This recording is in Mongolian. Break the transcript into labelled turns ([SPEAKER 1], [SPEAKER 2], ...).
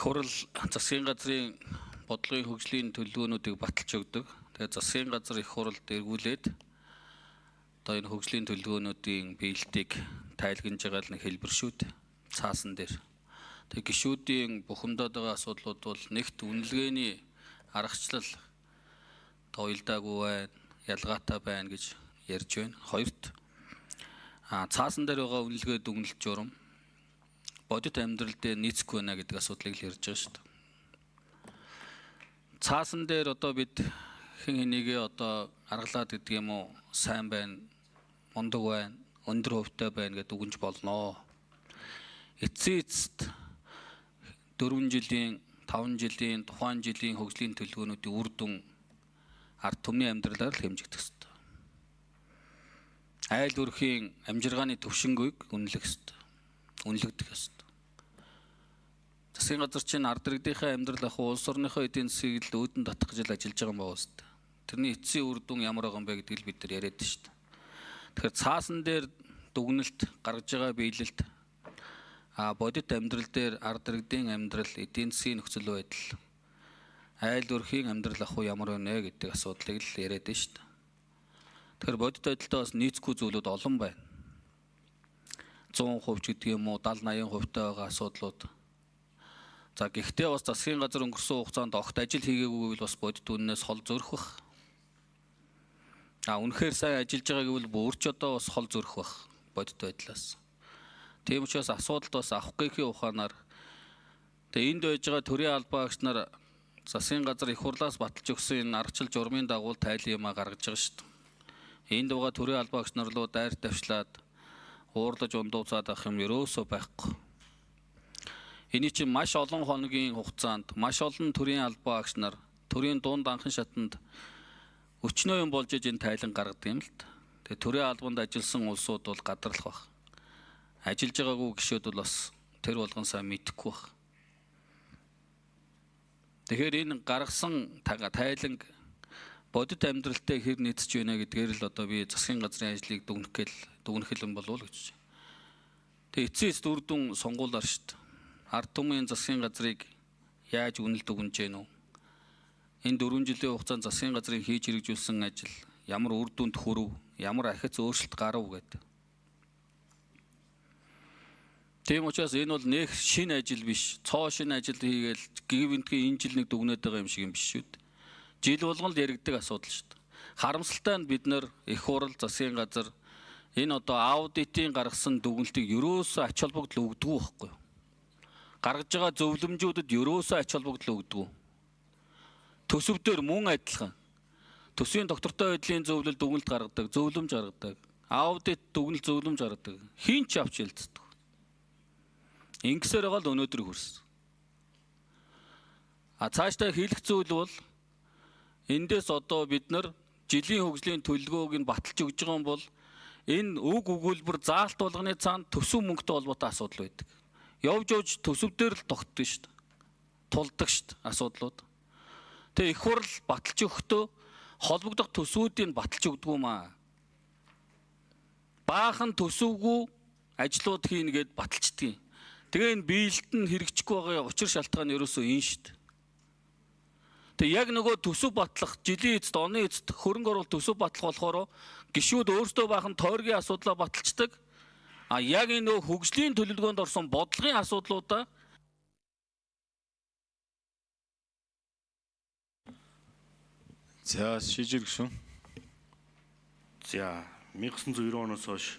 [SPEAKER 1] хурал засгийн газрын бодлогын хөгжлийн төлөвлөгөөнүүдийг баталж өгдөг. Тэгээд засгийн газар их хуралд эргүүлээд одоо энэ хөгжлийн төлөвлөгөөнүүдийн биелэлтийг тайлгнаж байгаа л нэг хэлбэр шүү дээ. Цаасан дээр. Тэгээд гишүүдийн бухимдаад байгаа асуудлууд бол нэгт үнэлгээний аргачлал тойлдаагүй байна, ялгаатай байна гэж ярьж байна. Хоёрт цаасан дээр байгаа үнэлгээ дүгнэлт журам бодит амьдрал дээр нийцэхгүй байна гэдэг асуудлыг л ярьж байгаа шүү дээ. Цаасан дээр одоо бид хэн хэнийгээ одоо аргалаад гэдэг юм уу, сайн байна, мундаг байна, өндөр хувьтай байна гэдэг үгэнж болно. Эцсийцэд 4 жилийн, 5 жилийн, тухайн жилийн хөгжлийн төлөвлөгөөнүүдийн үр дүн ард түмний амьдралаар л хэмжигдэх ёстой. Айл өрхийн амжиргааны төвшингийг үнэлэх ёстой. Үнэлэгдэх ёстой. Засгийн газар чинь ард иргэдийнхээ амьдрал ах улс орныхоо эдийн засгийг л өөдөн татах гэж ажиллаж байгаа юм байна шүү дээ. Тэрний эцсийн үр дүн ямар байгаа юм бэ гэдгийг бид нар яриад шүү дээ. Тэгэхээр цаасан дээр дүгнэлт гаргаж байгаа биелэлт бодит амьдрал дээр ард иргэдийн амьдрал, эдийн засгийн нөхцөл байдал, айл өрхийн амьдрал ах ямар байна гэдэг асуудлыг л яриад шүү дээ. Тэгэхээр бодит байдалтай бас нийцэхгүй зүйлүүд олон байна. 100% ч гэдэг юм уу, 70-80% таа байгаа асуудлууд. За гэхдээ бас засгийн газар өнгөрсөн хугацаанд огт ажил хийгээгүй бол бас бодит үннээс хол зөрөх бах. Үнэхээр сайн ажиллаж байгаа гэвэл бүр ч одоо бас хол зөрөх бах бодит байдлаас. Тийм учраас асуудалд бас авах гэхийн ухаанаар тэгээ энд байж байгаа төрийн албаагч нар засгийн газар их хурлаас баталж өгсөн энэ аргачлал журмын дагуу тайлан юмаа гаргаж байгаа шүү дээ. Энд байгаа төрийн албаагч нар руу дайр тавьчлаад уурлаж ундууцаад авах юм ерөөсөө байхгүй. Эний чинь маш олон хоногийн хугацаанд маш олон төрийн албаагч нар төрийн дунд анхан шатанд өчнөө юм болж энэ тайлан гаргадаг юм л та. Тэгээ төрийн албанд ажилласан улсууд бол гадарлах баг. Ажиллаж байгаагүй гишүүд бол бас тэр болгон сайн мэдэхгүй баг. Тэгэхээр энэ гаргасан тайлан бодит амьдралтай хэр нийцэж байна гэдгээр л одоо би засгийн газрын ажлыг дүгнэх юм болов уу гэж. Тэгээ эцсээс үр дүн сонгуулаар шүү дээ. Ард түмэн засгийн газрыг яаж үнэлт өгнөж гэнэ үү? Энэ 4 жилийн хугацаанд засгийн газрын хийж хэрэгжүүлсэн ажил ямар үр дүнд хүрв, ямар ахиц өөрчлөлт гарав гэдэг. Тийм учраас энэ бол нэг шинэ ажил биш, цоо шинэ ажил хийгээл гівэнтгийн энэ жил нэг дүгнээд байгаа юм шиг юм биш шүү дээ. Жил болгон л яригддаг асуудал шүү дээ. Харамсалтай нь бид нар их хурал засгийн газар энэ одоо аудитын гаргасан дүгнэлтийг ерөөсөө ач холбогдол өгдөггүй байхгүй юу? Гаргаж байгаа зөвлөмжүүдэд ерөөсөө ач холбогдол өгдөггүй. Төсөвдөр мөн адилхан. Төсвийн доктортой байдлын зөвлөл дүгнэлт гаргадаг, зөвлөмж гаргадаг. Аудит дүгнэлт зөвлөмж гаргадаг. Хин ч авч хэлцдэг. Ингэсээр байгаа л өнөөдөр хүрсэн. Цаашдаа хийх зүйл бол эндээс одоо бид нар жилийн хөгжлийн төлөвлөгөөг нь баталж өгж байгаа юм бол энэ үг өгүүлбэр заалт болгоны цаанд төсөв мөнгөтэй холбоотой асуудал байдаг. Явж явж төсөв дээр л тогтдог шүү дээ. Тулдаг шүү дээ асуудлууд. Тэгээ их хурал баталж өгөхдөө холбогдох төсвүүдийг баталж өгдөг юм аа. Баахан төсөвгүй ажлууд хийнэ гэд баталчдаг. Тэгээ энэ биелэлт нь хэрэгжихгүй байгаа учир шалтгаан нь ерөөсөө энэ шүү дээ. Тэгээ яг нөгөө төсөв батлах, жилийн эцэст, оны эцэст хөрөнгө оруулалт төсөв батлах болохоор гишүүд өөрсдөө баахан тойргийн асуудлаа баталцдаг. Яг энэ нөгөө хөгжлийн төлөвлөгөөнд орсон бодлогын асуудлуудаа
[SPEAKER 2] За шийдэл гүшүүн. За 1990 оноос хойш